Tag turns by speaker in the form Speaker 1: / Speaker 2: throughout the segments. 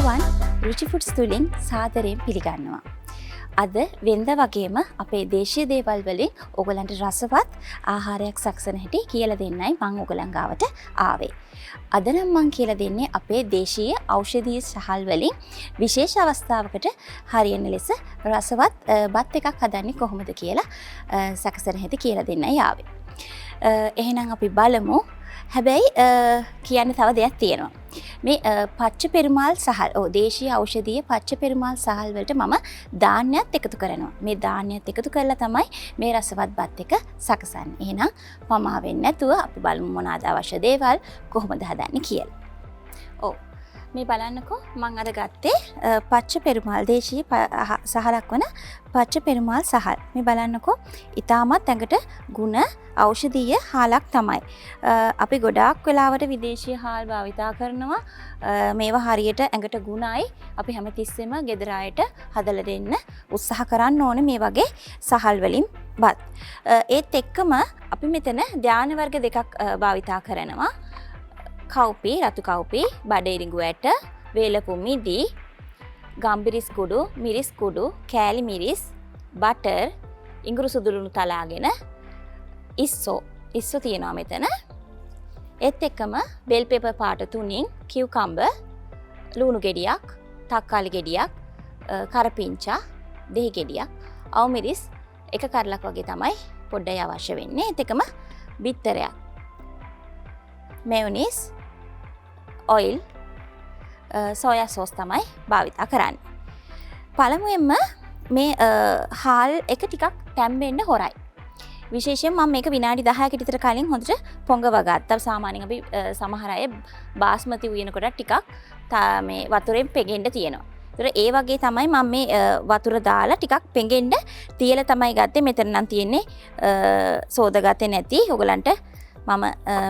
Speaker 1: අයිබෝවන් රුචි ෆුඩ්ස් තුලින් සාදරයෙන් පිළිගන්නවා. අද වෙනද වගේම අපේ දේශීය දේවල් වලින් ඔයගලන්ට රසවත් ආහාරයක් සකසන හැටි කියලා දෙන්නයි මම ඔයගලන් ගාවට ආවේ. අද නම් මම කියලා දෙන්නේ අපේ දේශීය ඖෂධීය සහල් වලින් විශේෂ අවස්ථාවකට හරියන ලෙස රසවත් බත් එකක් හදන්නේ කොහොමද කියලා සකසන හැටි කියලා දෙන්නයි ආවේ. එහෙනම් අපි බලමු. හැබැයි කියන්න තව දෙයක් තියෙනවා. මේ පච්චපෙරුමාල් සහල් දේශීය ඖෂධීය පච්චපෙරුමාල් සහල් වලට මම ධාන්‍යත් එකතු කරනවා. මේ ධාන්‍යත් එකතු කරලා තමයි මේ රසවත් බත් එක සකසන්නේ. එහෙනම් පමා වෙන්නේ නැතුව අපි බලමු මොනවාද අවශ්‍ය දේවල් කොහොමද හදන්නේ කියලා. ඔව් මේ බලන්නකෝ මම අද ගත්තේ පච්චපෙරුමාල් දේශීය සහලක් වන පච්චපෙරුමාල් සහල්. මේ බලන්නකෝ ඊටමත් ඇඟට ගුණ ඖෂධීය හාලක් තමයි. අපි ගොඩාක් වෙලාවට විදේශීය හාල් භාවිතා කරනවා. මේවා හරියට ඇඟට ගුණයි. අපි හැමතිස්සෙම ගෙදර අයට හදලා දෙන්න උත්සාහ කරන්න ඕනේ මේ වගේ සහල් වලින් බත්. ඒත් එක්කම අපි මෙතන ධාන්‍ය වර්ග දෙකක් භාවිතා කරනවා. කව්පි, රතු කව්පි, බඩේරිඟු ඇට, වේලපු මිදි, ගම්බිරිස් කුඩු, මිරිස් කුඩු, කෑලි මිරිස්, බටර්, ඉඟුරු සුදුලුණු තලාගෙන ඉස්සෝ තියෙනවා මෙතන. ඒත් එක්කම බෙල් පෙපර් පාට 3න් කියුකම්බර්, ලුණු ගෙඩියක්, තක්කාලි ගෙඩියක්, කරපිංචා, දෙහි ගෙඩියක්, අවමිරිස් එක කරලක් වගේ තමයි පොඩ්ඩයි අවශ්‍ය වෙන්නේ. ඒත් එක්කම බිත්තරයක්, මේයොනීස්, ඔයිල්, සෝයා සෝස් තමයි භාවිතා කරන්නේ. පළමුවෙන්ම මේ හාල් එක ටිකක් තැම්බෙන්න හොරයි. විශේෂයෙන් මම මේක විනාඩි 10කට විතර කලින් හොඳට පොඟව ගත්තා. සාමාන්‍යයෙන් අපි සමහර අය බාස්මති උයනකොට ටිකක් මේ වතුරෙන් පෙගෙන්න තියෙනවා. ඒතර ඒ වගේ තමයි මම මේ වතුර දාලා ටිකක් පෙගෙන්න තියලා තමයි ගත්තේ. මෙතන නම් තියෙන්නේ සෝදාගත්තේ නැති. ඔයගලන්ට මම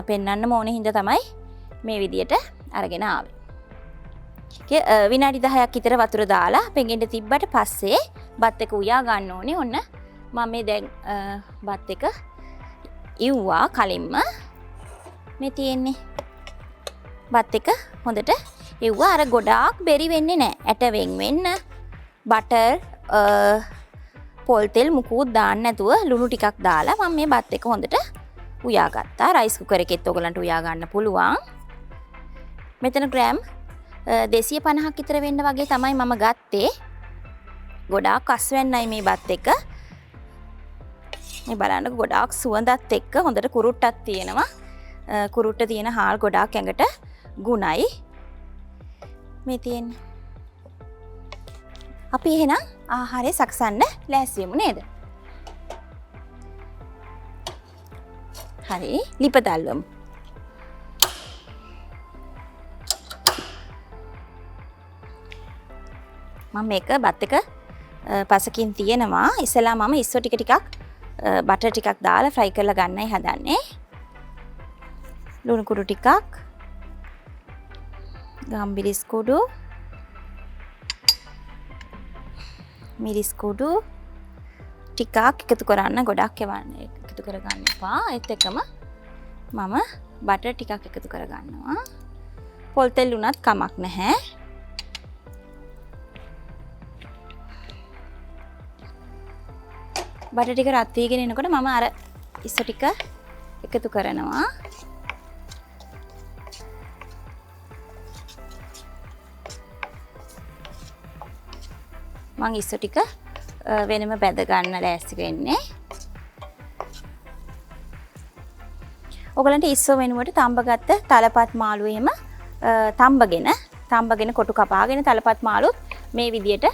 Speaker 1: පෙන්වන්න ඕනේ හින්දා තමයි මේ විදියට අරගෙන ආවේ. විනාඩි 10ක් විතර වතුර දාලා පෙගෙන්න තිබ්බට පස්සේ බත් එක උයා ගන්න ඕනේ. ඔන්න මම මේ දැන් බත් එක ඉව්වා කලින්ම. මේ තියෙන්නේ බත් එක හොඳට ඉව්වා. අර ගොඩාක් බෙරි වෙන්නේ නැහැ. ඇට වෙන්න බටර් පොල් තෙල් මුකුත් දාන්න නැතුව ලුණු ටිකක් දාලා මම මේ බත් එක හොඳට උයා ගත්තා. රයිස් කුකර් එකෙත් ඔයගලන්ට උයා ගන්න පුළුවන්. මෙතන ග්‍රෑම් 250ක් විතර වෙන්න වගේ තමයි මම ගත්තේ. ගොඩාක් අස්වැන්නයි මේ බත් එක. මේ බලන්න ගොඩාක් සුවඳත් එක්ක හොඳට කුරුට්ටක් තියෙනවා. කුරුට්ට තියෙන හාල් ගොඩාක් ඇඟට ගුණයි. මේ තියෙන්නේ. අපි එහෙනම් ආහාරය සකසන්න ලෑස්ති වෙමු නේද? හරි ලිප දැල්වමු. මම මේක බත් එක පසකින් තියෙනවා. ඉස්සලා මම ඉස්සෝ ටික ටිකක් බටර් ටිකක් දාලා ෆ්‍රයි කරලා ගන්නයි හදන්නේ. ලුණු කුඩු ටිකක්, ගම්බිරිස් කුඩු, මිරිස් කුඩු ටිකක් එකතු කරන්න. ගොඩක් එකතු කරගන්න එපා. ඒත් එක්කම මම බටර් ටිකක් එකතු කරගන්නවා. පොල් තෙල් උනත් කමක් නැහැ. බටර් ටික රත් වීගෙන එනකොට මම අර ඉස්සෝ ටික එකතු කරනවා. මම ඉස්සෝ ටික වෙනම බැද ගන්න ලෑස්ති වෙන්නේ. ඔයගලන්ට ඉස්සෝ වෙනුවට තඹගත්ත තලපත් මාළු එහෙම තඹගෙන කොටු කපාගෙන තලපත් මාළුත් මේ විදියට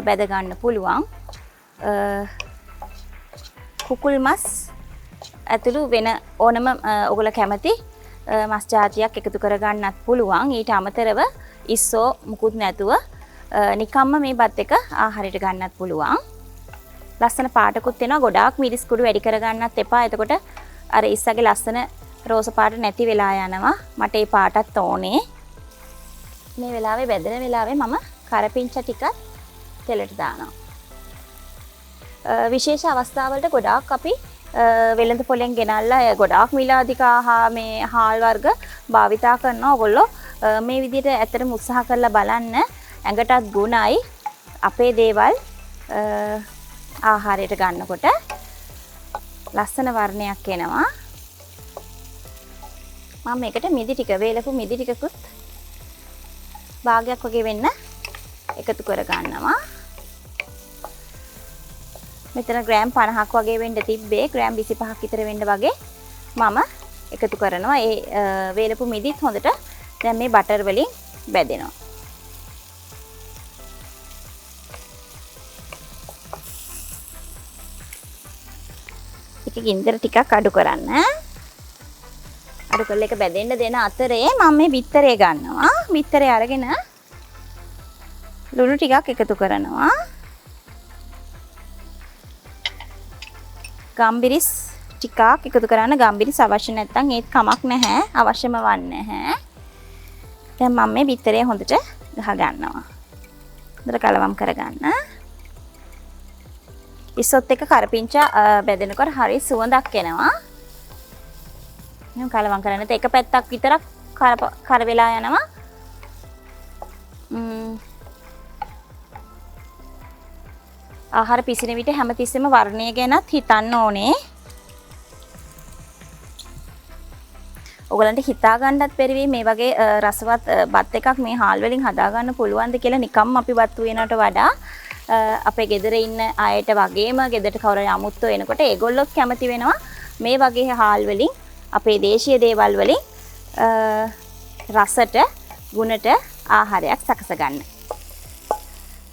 Speaker 1: බැද ගන්න පුළුවන්. කුකුල් මස් ඇතුළු වෙන ඕනම ඔයගොල්ලෝ කැමති මස් ජාතියක් එකතු කරගන්නත් පුළුවන්. ඊට අමතරව ඉස්සෝ මුකුත් නැතුව නිකම්ම මේ බත් එක ආහාරයට ගන්නත් පුළුවන්. ලස්සන පාටකුත් වෙනවා. ගොඩාක් මිරිස් කුඩු වැඩි කරගන්නත් එපා. එතකොට අර ඉස්සගේ ලස්සන රෝස පාට නැති වෙලා යනවා. මට ඒ පාටත් ඕනේ. මේ වෙලාවේ බෙදෙන වෙලාවේ මම කරපිංචා ටිකක් තෙලට දානවා. විශේෂ අවස්ථාවලට ගොඩාක් අපි වෙළඳ පොලෙන් ගෙනල්ලා ගොඩාක් මිලාදික මේ හාල් වර්ග භාවිතා කරනවා. ඔයගොල්ලෝ මේ විදිහට ඇත්තටම උත්සාහ කරලා බලන්න. ඇඟටත් ගුණයි. අපේ දේවල් ආහාරයට ගන්නකොට ලස්සන වර්ණයක් එනවා. මම මේකට මිදි ටික වේලපු මිදි ටිකකුත් භාගයක් වගේ වෙන්න එකතු කර ගන්නවා. මෙතන ග්‍රෑම් 50ක් වගේ වෙන්න තිබ්බේ. ග්‍රෑම් 25ක් විතර වෙන්න වගේ මම එකතු කරනවා. ඒ වේලපු මිදිත් හොඳට දැන් මේ බටර් වලින් බැදෙනවා. එක ගින්දර ටිකක් අඩු කරන්න. අඩු කරලා එක බැදෙන්න දෙන අතරේ මම මේ බිත්තරේ ගන්නවා. බිත්තරේ අරගෙන ලුණු ටිකක් එකතු කරනවා. ගම්බිරිස් ටිකක් එකතු කරන්න. ගම්බිරිස් අවශ්‍ය නැත්නම් ඒත් කමක් නැහැ. අවශ්‍යම වන්නේ නැහැ. දැන් මම මේ බිත්තරේ හොඳට ගහ ගන්නවා. හොඳට කලවම් කරගන්න. ඉස්සොත් එක කරපිංචා බැදෙනකොට හරි සුවඳක් එනවා. මම කලවම් කරන්නේ එක පැත්තක් විතරක් කර වෙලා යනවා. ආහාර පිසින විට හැමතිස්සෙම වර්ණය ගැනත් හිතන්න ඕනේ. ඔයගලන්ට හිතා ගන්නත් බැරි මේ වගේ රසවත් බත් එකක් මේ හාල් වලින් හදා ගන්න පුළුවන්ද කියලා නිකම්ම අපි බත් උයනට වඩා අපේ ගෙදර ඉන්න අයට වගේම ගෙදරට කවුරු අමුත්තෝ එනකොට ඒගොල්ලොත් කැමති වෙනවා මේ වගේ හාල් වලින් අපේ දේශීය දේවල් වලින් රසට ගුණට ආහාරයක් සකස ගන්න.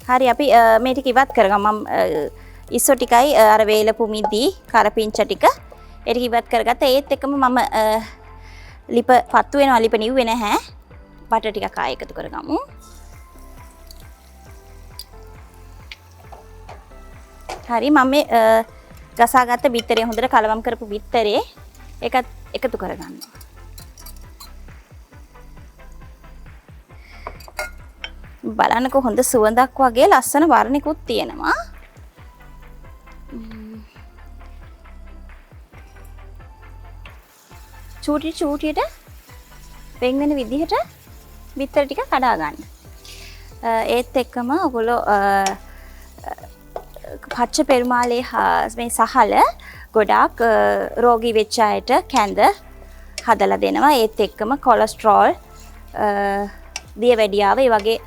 Speaker 1: හරි අපි මේ ටික ඉවත් කරගමු. මම ඉස්සෝ ටිකයි අර වේලපු මිදි කරපිංච ටික ඒ ටික ඉවත් කරගත්තා. ඒත් එක්කම මම ලිප පත්තු වෙනවා. ලිප නිව්වේ නැහැ. බටර් ටිකක් ආයෙ එකතු කරගමු. හරි මම මේ ගසාගත්ත බිත්තරේ හොඳට කලවම් කරපු බිත්තරේ ඒකත් එකතු කරගන්නවා. බලන්නකෝ හොඳ සුවඳක් වගේ ලස්සන වර්ණිකුත් තියෙනවා. චූටියට වෙන් වෙන විදිහට බිත්තර ටික කඩා ගන්න. ඒත් එක්කම ඔයගොල්ලෝ පච්චපෙරුමාලේ මේ සහල ගොඩාක් රෝගී වෙච්ච අයට කැඳ හදලා දෙනවා. ඒත් එක්කම කොලෙස්ටරෝල් දියවැඩියාව ඒ වගේ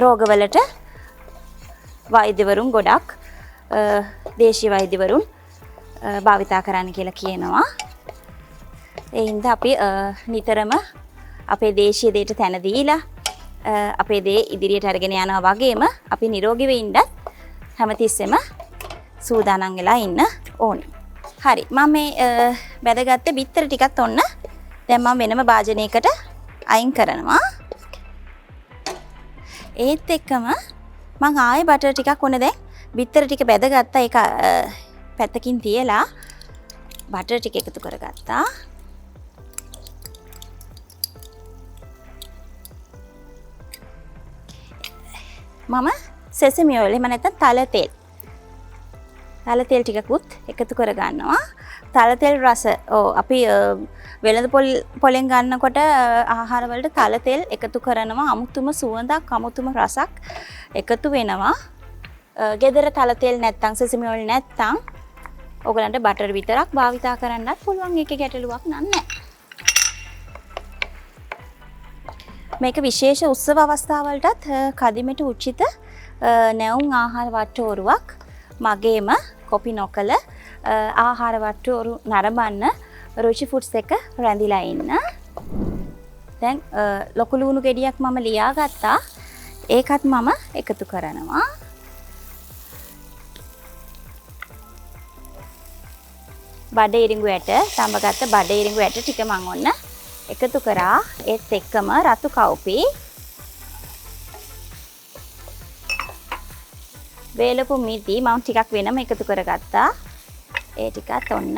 Speaker 1: රෝගවලට වෛද්‍යවරුන් ගොඩක් දේශීය වෛද්‍යවරුන් භාවිතා කරන්න කියලා කියනවා. ඒ හින්දා අපි නිතරම අපේ දේශීය දේට තැන දීලා අපේ දේ ඉදිරියට අරගෙන යනවා වගේම අපි නිරෝගීව ඉන්න හැමතිස්සෙම සූදානම් වෙලා ඉන්න ඕනේ. හරි මම මේ බැදගත්තේ බිත්තර ටිකත් ඔන්න දැන් මම වෙනම භාජනයකට අයින් කරනවා. ඒත් එක්කම මම ආයෙ බටර් ටිකක් ඔන්න දැන් බිත්තර ටික බැදගත්තා. ඒක පැත්තකින් තියලා බටර් ටික එකතු කරගත්තා. මම සෙසමි ඔයිල් එහෙම නැත්නම් තල තෙල් ටිකකුත් එකතු කරගන්නවා. තල තෙල් රස අපි වෙළඳ පොලෙන් ගන්නකොට ආහාර වලට තල තෙල් එකතු කරනවා. අමුතුම සුවඳක් අමුතුම රසක් එකතු වෙනවා. ගෙදර තල තෙල් නැත්නම් සෙසමි ඔයිල් නැත්නම් ඔයගලන්ට බටර් විතරක් භාවිතා කරන්නත් පුළුවන්. ඒකේ ගැටලුවක් නැහැ. මේක විශේෂ උත්සව අවස්ථාවලටත් කදිමට උචිත නැවුම් ආහාර වට්ටෝරුවක්. මගේම කොපි නොකල ආහාර වට්ටෝරු නරඹන්න රුචි ෆුඩ්ස් එක රැඳිලා ඉන්න. දැන් ලොකු ලුණු ගෙඩියක් මම ලියාගත්තා. ඒකත් මම එකතු කරනවා. බඩ ඉරිඟු ඇට තඹගත්ත බඩ ඉරිඟු ඇට ටික මම ඔන්න එකතු කරා. ඒත් එක්කම රතු කව්පි වේලපු මිදි මම ටිකක් වෙනම එකතු කරගත්තා. ඒ ටිකත් ඔන්න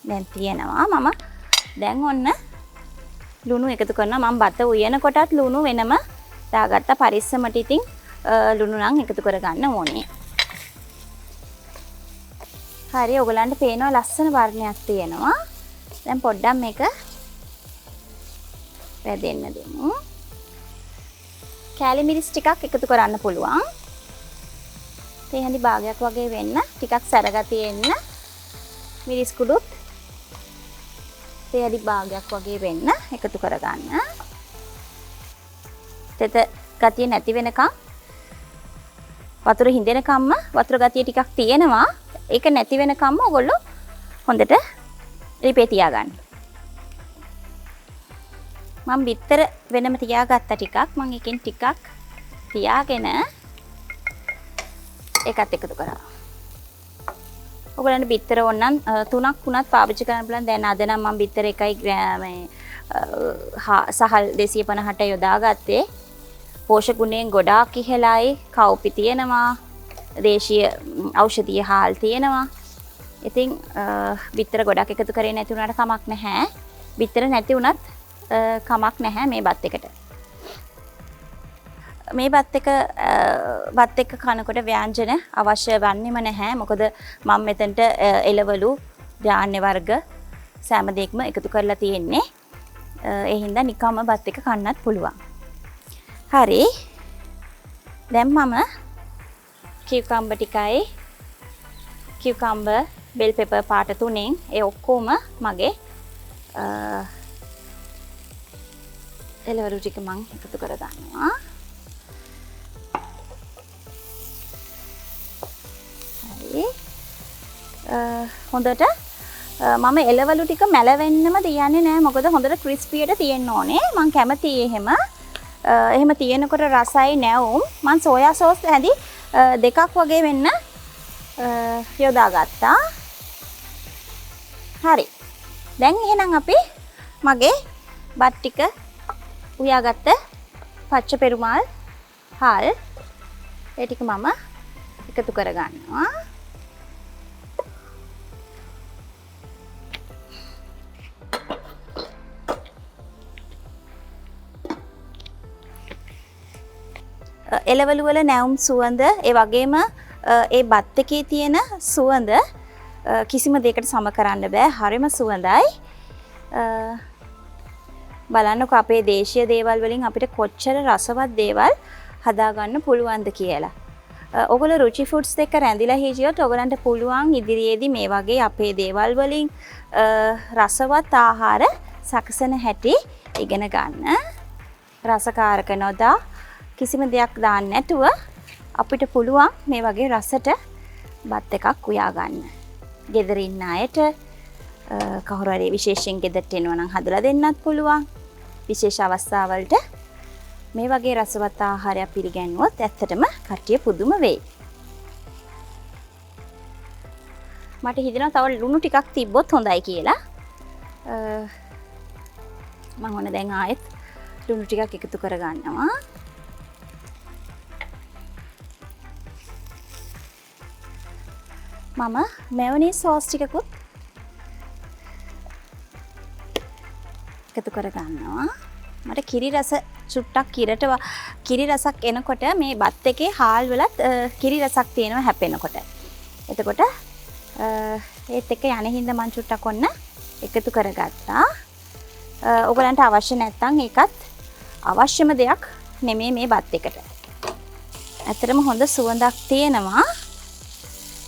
Speaker 1: දැන් තියෙනවා. මම දැන් ඔන්න ලුණු එකතු කරනවා. මම බත උයන කොටත් ලුණු වෙනම දාගත්තා. පරිස්සමට ඉතින් ලුණු නම් එකතු කරගන්න ඕනේ. හරි ඔයගලන්ට පේනවා ලස්සන වර්ණයක් තියෙනවා. දැන් පොඩ්ඩක් මේක වැදෙන්න දෙමු. කෑලි මිරිස් ටිකක් එකතු කරන්න පුළුවන්. තේ හැඳි භාගයක් වගේ වෙන්න ටිකක් සැරගතිය එන්න මිරිස් කුඩුත් තේ හැඳි භාගයක් වගේ වෙන්න එකතු කරගන්න. තෙත ගතිය නැති වෙනකම් වතුර හිඳෙනකම්ම වතුර ගතිය ටිකක් තියෙනවා. ඒක නැති වෙනකම්ම ඔයගොල්ලෝ හොඳට රිපේ තියාගන්න. මම බිත්තර වෙනම තියාගත්ත ටිකක් මම එකෙන් ටිකක් තියාගෙන ඒකත් එකතු කරා. ඔයගොල්ලන්ට බිත්තර ඕනනම් 3ක් වුණත් පාවිච්චි කරන්න පුළුවන්. දැන් අද නම් මම බිත්තර 1 ග්‍රෑම් සහල් 250ට යොදාගත්තේ. පෝෂක ගුණයෙන් ගොඩාක් ඉහළයි. කව්පි තියෙනවා. දේශීය ඖෂධීය හාල් තියෙනවා. ඉතින් බිත්තර ගොඩක් එකතු කරේ නැති වුණාට කමක් නැහැ. බිත්තර නැති වුණත් කමක් නැහැ මේ බත් එකට. මේ බත් එක කනකොට ව්‍යංජන අවශ්‍ය වන්නේම නැහැ. මොකද මම මෙතනට එළවලු ධාන්‍ය වර්ග සෑම දෙයක්ම එකතු කරලා තියෙන්නේ. ඒ හින්දා නිකම්ම බත් එක කන්නත් පුළුවන්. හරි. දැන් මම කියුකම්බර් ටිකයි කියුකම්බර් බෙල් පෙපර් පාට 3න් ඒ ඔක්කොම මගේ එළවලු ටික මම එකතු කර ගන්නවා. හරි. හොඳට මම එළවලු ටික මැලවෙන්නම තියන්නේ නැහැ. මොකද හොඳට ක්‍රිස්පියට තියෙන්න ඕනේ. මම කැමතියි එහෙම තියෙනකොට රසයි නැවුම්. මම සෝයා සෝස් හැදි 2ක් වගේ වෙන්න යොදාගත්තා. හරි. දැන් එහෙනම් අපි මගේ බත් ටික උයාගත්ත පච්චපෙරුමාල් හාල් ඒ ටික මම එකතු කරගන්නවා. එළවලු වල නැවුම් සුවඳ ඒ වගේම ඒ බත් එකේ තියෙන සුවඳ කිසිම දෙයකට සම කරන්න බෑ. හරිම සුවඳයි. බලන්නකො අපේ දේශීය දේවල් වලින් අපිට කොච්චර රසවත් දේවල් හදාගන්න පුළුවන්ද කියලා. ඔයගොල්ලෝ රුචි ෆුඩ්ස් එක්ක රැඳිලා හිටියොත් ඔයගලන්ට පුළුවන් ඉදිරියේදී මේ වගේ අපේ දේවල් වලින් රසවත් ආහාර සකසන හැටි ඉගෙන ගන්න. රසකාරක නොදා කිසිම දෙයක් දාන්න නැතුව අපිට පුළුවන් මේ වගේ රසට බත් එකක් උයා ගන්න. ගෙදර ඉන්න අයට කවුරු හරි විශේෂයෙන් ගෙදරට එනවා නම් හදලා දෙන්නත් පුළුවන්. විශේෂ අවස්ථාවලට මේ වගේ රසවත් ආහාරයක් පිළිගන්නුවොත් ඇත්තටම කට්ටිය පුදුම වෙයි. මට හිතෙනවා තව ලුණු ටිකක් තිබ්බොත් හොඳයි කියලා. මම ඕන දැන් ආයෙත් ලුණු ටිකක් එකතු කර ගන්නවා. මම මෙයොනීස් සෝස් ටිකකුත් එකතු කර ගන්නවා. මට කිරි රස චුට්ටක් කිරි රසක් එනකොට මේ බත් එකේ හාල් වලත් කිරි රසක් තියෙනවා හැපෙනකොට. එතකොට ඒත් එක්ක යන හින්දා මං චුට්ටක් ඔන්න එකතු කරගත්තා. ඔයගලන්ට අවශ්‍ය නැත්නම් ඒකත් අවශ්‍යම දෙයක් නෙමෙයි මේ බත් එකට. ඇත්තටම හොඳ සුවඳක් තියෙනවා.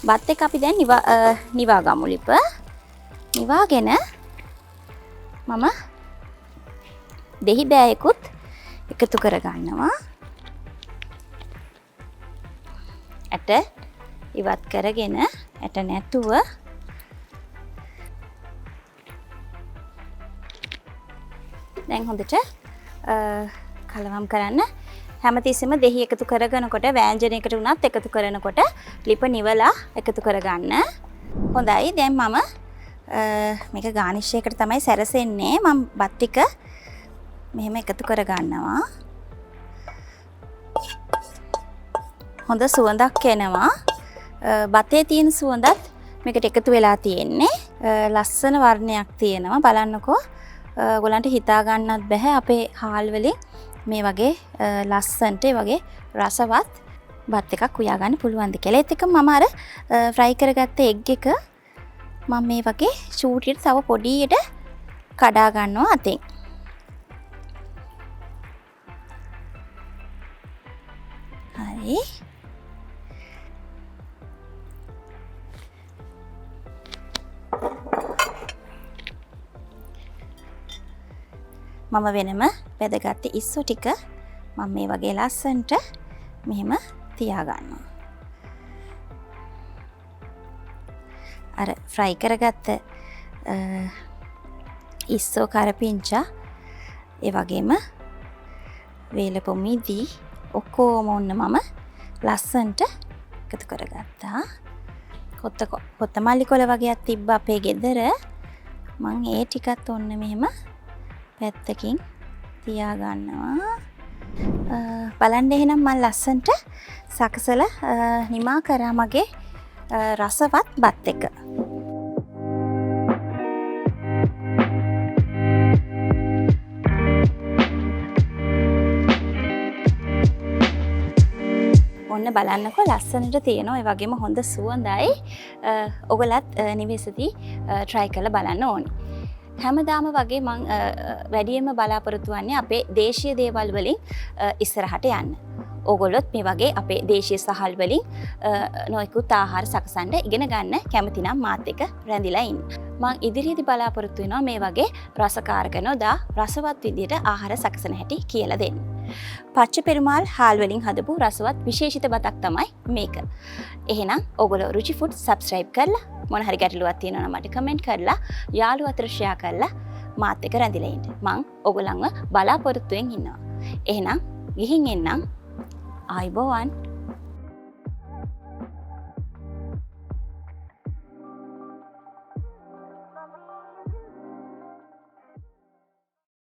Speaker 1: බත් එක අපි දැන් නිවා ගමු ලිප. නිවාගෙන මම දෙහි බෑයකුත් එකතු කරගන්නවා. ඇට ඉවත් කරගෙන ඇට නැතුව දැන් හොඳට කලවම් කරන්න. හැමතිස්සෙම දෙහි එකතු කරගෙනකොට වෑංජනයකට උනත් එකතු කරනකොට ලිප නිවලා එකතු කරගන්න. හොඳයි. දැන් මම මේක ගානිෂ් එකකට තමයි සැරසෙන්නේ. මම බත් ටික මෙහෙම එකතු කරගන්නවා. හොඳ සුවඳක් එනවා. බතේ තියෙන සුවඳත් මේකට එකතු වෙලා තියෙන්නේ. ලස්සන වර්ණයක් තියෙනවා. බලන්නකෝ. ඔයගලන්ට හිතා ගන්නත් බෑ අපේ හාල් වලින් මේ වගේ ලස්සනට වගේ රසවත් බත් එකක් උයා ගන්න පුළුවන්ද කියලා. ඒත් එක මම අර ෆ්‍රයි කරගත්ත එග් එක මම මේ වගේ චූටියට තව පොඩියට කඩා ගන්නවා අතෙන්. හරි. මම වෙනම වැදගත් ඉස්සු ටික මම මේ වගේ ලස්සනට මෙහෙම තියාගන්නවා. අර ෆ්‍රයි කරගත්ත ඉස්සෝ කරපිංචා ඒ වගේම වේලපො මිදි ඔක්කොම ඔන්න මම ලස්සනට එකතු කරගත්තා. කොත්තමල්ලි කොළ වගේක් තිබ්බ අපේ ගෙදර. මම ඒ ටිකත් ඔන්න මෙහෙම පැත්තකින් තියාගන්නවා. බලන්න එහෙනම් මම ලස්සනට සකසලා නිමා කරා මගේ රසවත් බත් එක. ඔන්න බලන්නකො ලස්සනට තියෙනවා. ඒ වගේම හොඳ සුවඳයි. ඔයගලත් නිවෙසදී try කරලා බලන්න ඕනේ. හැමදාම වගේ මං වැඩියෙන්ම බලාපොරොත්තු වෙන්නේ අපේ දේශීය දේවල් වලින් ඉස්සරහට යන්න. ඕගොල්ලොත් මේ වගේ අපේ දේශීය සහල් වලින් නොයෙකුත් ආහාර සකසන්න ඉගෙන ගන්න කැමති නම් මාත් එක්ක රැඳිලා ඉන්න. මං ඉදිරියේදී බලාපොරොත්තු වෙනවා මේ වගේ රසකාරක නොදා රසවත් විදියට ආහාර සකසන හැටි කියලා දෙන්න. පච්චපෙරුමාල් හාල් වලින් හදපු රසවත් විශේෂිත බතක් තමයි මේක. එහෙනම් ඕගොල්ලෝ රුචි ෆුඩ් subscribe කරලා මොන හරි ගැටලුවක් තියෙනවා නම් මට කමෙන්ට් කරලා යාළුවෝ අතර share කරලා මාත් එක්ක රැඳිලා ඉන්න. මං ඕගොල්ලන්ව බලාපොරොත්තුෙන් ඉන්නවා. එහෙනම් ගිහින් එන්නම්. ආයිබෝවන්.